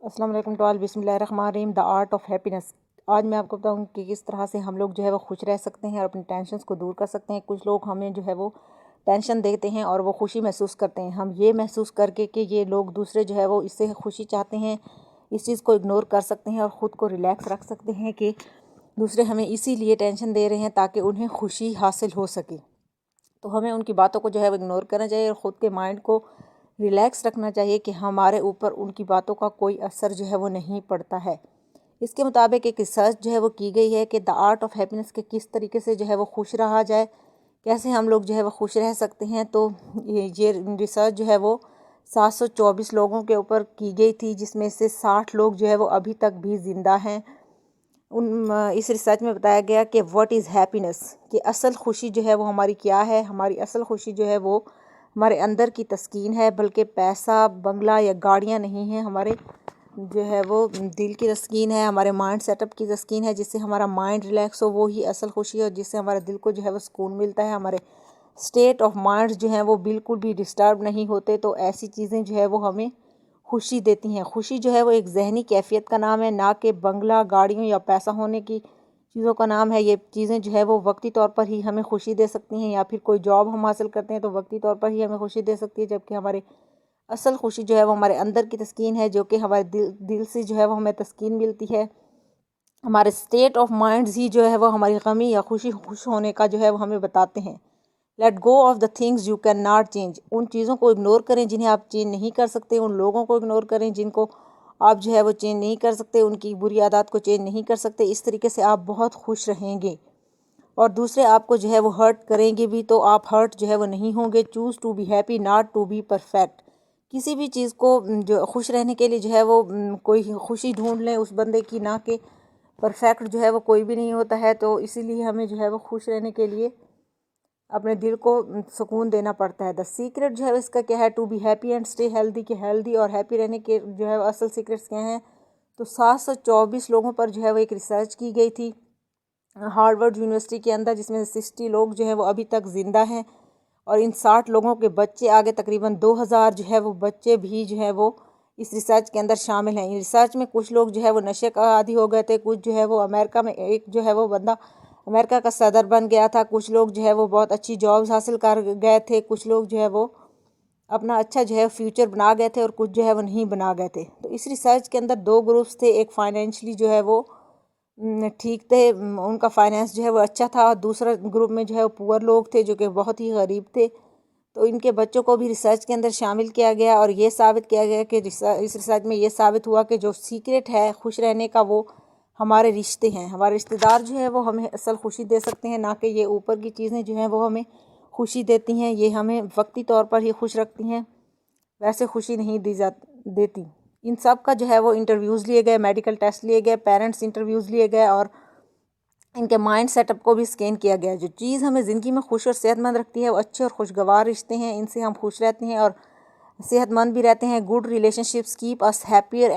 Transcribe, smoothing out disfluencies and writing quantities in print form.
السلام علیکم to all, بسم اللہ الرحمن الرحیم، دا آرٹ آف ہیپینس۔ آج میں آپ کو بتاؤں کہ کس طرح سے ہم لوگ جو ہے وہ خوش رہ سکتے ہیں اور اپنی ٹینشنز کو دور کر سکتے ہیں۔ کچھ لوگ ہمیں جو ہے وہ ٹینشن دیتے ہیں اور وہ خوشی محسوس کرتے ہیں۔ ہم یہ محسوس کر کے کہ یہ لوگ دوسرے جو ہے وہ اس سے خوشی چاہتے ہیں، اس چیز کو اگنور کر سکتے ہیں اور خود کو ریلیکس رکھ سکتے ہیں کہ دوسرے ہمیں اسی لیے ٹینشن دے رہے ہیں تاکہ انہیں خوشی حاصل ہو سکے۔ تو ہمیں ان کی باتوں کو جو ہے وہ اگنور کرنا چاہیے اور خود کے مائنڈ کو ریلیکس رکھنا چاہیے کہ ہمارے اوپر ان کی باتوں کا کوئی اثر جو ہے وہ نہیں پڑتا ہے۔ اس کے مطابق ایک ریسرچ جو ہے وہ کی گئی ہے کہ دا آرٹ آف ہیپینس کے کس طریقے سے جو ہے وہ خوش رہا جائے، کیسے ہم لوگ جو ہے وہ خوش رہ سکتے ہیں۔ تو یہ ریسرچ جو ہے وہ 724 لوگوں کے اوپر کی گئی تھی، جس میں سے 60 لوگ جو ہے وہ ابھی تک بھی زندہ ہیں۔ اس ریسرچ میں بتایا گیا کہ واٹ از ہیپینس، کہ اصل خوشی جو ہے وہ ہماری کیا ہے۔ ہماری اصل خوشی جو ہے وہ ہمارے اندر کی تسکین ہے، بلکہ پیسہ، بنگلہ یا گاڑیاں نہیں ہیں۔ ہمارے جو ہے وہ دل کی تسکین ہے، ہمارے مائنڈ سیٹ اپ کی تسکین ہے، جس سے ہمارا مائنڈ ریلیکس ہو، وہی اصل خوشی ہے، اور جس سے ہمارے دل کو جو ہے وہ سکون ملتا ہے۔ ہمارے اسٹیٹ آف مائنڈ جو ہیں وہ بالکل بھی ڈسٹرب نہیں ہوتے۔ تو ایسی چیزیں جو ہے وہ ہمیں خوشی دیتی ہیں۔ خوشی جو ہے وہ ایک ذہنی کیفیت کا نام ہے، نہ کہ بنگلہ، گاڑیوں یا پیسہ ہونے کی چیزوں کا نام ہے۔ یہ چیزیں جو ہے وہ وقتی طور پر ہی ہمیں خوشی دے سکتی ہیں، یا پھر کوئی جاب ہم حاصل کرتے ہیں تو وقتی طور پر ہی ہمیں خوشی دے سکتی ہے، جبکہ ہمارے اصل خوشی جو ہے وہ ہمارے اندر کی تسکین ہے، جو کہ ہمارے دل سے جو ہے وہ ہمیں تسکین ملتی ہے۔ ہمارے اسٹیٹ آف مائنڈز ہی جو ہے وہ ہماری غمی یا خوش ہونے کا جو ہے وہ ہمیں بتاتے ہیں۔ Let go of the things you can not change, ان چیزوں کو اگنور کریں جنہیں آپ چینج نہیں کر سکتے، ان لوگوں کو اگنور کریں جن کو آپ جو ہے وہ چینج نہیں کر سکتے، ان کی بری عادات کو چینج نہیں کر سکتے۔ اس طریقے سے آپ بہت خوش رہیں گے، اور دوسرے آپ کو جو ہے وہ ہرٹ کریں گے بھی تو آپ ہرٹ جو ہے وہ نہیں ہوں گے۔ Choose to be happy not to be perfect, کسی بھی چیز کو جو خوش رہنے کے لیے جو ہے وہ کوئی خوشی ڈھونڈ لیں اس بندے کی، نہ کہ پرفیکٹ جو ہے وہ کوئی بھی نہیں ہوتا ہے۔ تو اسی لیے ہمیں جو ہے وہ خوش رہنے کے لیے اپنے دل کو سکون دینا پڑتا ہے۔ دا سیکرٹ جو ہے اس کا کیا ہے، to be happy and stay healthy, کہ ہیلدی اور ہیپی رہنے کے جو ہے اصل سیکرٹس کیا ہیں۔ تو 724 لوگوں پر جو ہے وہ ایک ریسرچ کی گئی تھی ہارورڈ یونیورسٹی کے اندر، جس میں 60 لوگ جو ہے وہ ابھی تک زندہ ہیں، اور ان 60 لوگوں کے بچے آگے تقریباً 2000 جو ہے وہ بچے بھی جو ہے وہ اس ریسرچ کے اندر شامل ہیں۔ ریسرچ میں کچھ لوگ جو ہے وہ نشے کا عادی ہو گئے تھے، کچھ جو ہے وہ امریکہ میں ایک جو ہے وہ بندہ امریکہ کا صدر بن گیا تھا، کچھ لوگ جو ہے وہ بہت اچھی جابز حاصل کر گئے تھے، کچھ لوگ جو ہے وہ اپنا اچھا جو ہے فیوچر بنا گئے تھے، اور کچھ جو ہے وہ نہیں بنا گئے تھے۔ تو اس ریسرچ کے اندر 2 گروپس تھے، ایک فائنینشلی جو ہے وہ ٹھیک تھے، ان کا فائنینس جو ہے وہ اچھا تھا، اور دوسرا گروپ میں جو ہے وہ پور لوگ تھے جو کہ بہت ہی غریب تھے۔ تو ان کے بچوں کو بھی ریسرچ کے اندر شامل کیا گیا، اور یہ ثابت کیا گیا کہ اس ریسرچ میں یہ ثابت ہوا کہ جو سیکرٹ ہے خوش رہنے کا وہ ہمارے رشتے ہیں۔ ہمارے رشتہ دار جو ہے وہ ہمیں اصل خوشی دے سکتے ہیں، نہ کہ یہ اوپر کی چیزیں جو ہیں وہ ہمیں خوشی دیتی ہیں۔ یہ ہمیں وقتی طور پر ہی خوش رکھتی ہیں، ویسے خوشی نہیں دیتی۔ ان سب کا جو ہے وہ انٹرویوز لیے گئے، میڈیکل ٹیسٹ لیے گئے، پیرنٹس انٹرویوز لیے گئے، اور ان کے مائنڈ سیٹ اپ کو بھی اسکین کیا گیا۔ جو چیز ہمیں زندگی میں خوش اور صحت مند رکھتی ہے وہ اچھے اور خوشگوار رشتے ہیں، ان سے ہم خوش رہتے ہیں اور صحت مند بھی رہتے ہیں۔ گڈ ریلیشن شپس کیپ اس ہیپیئر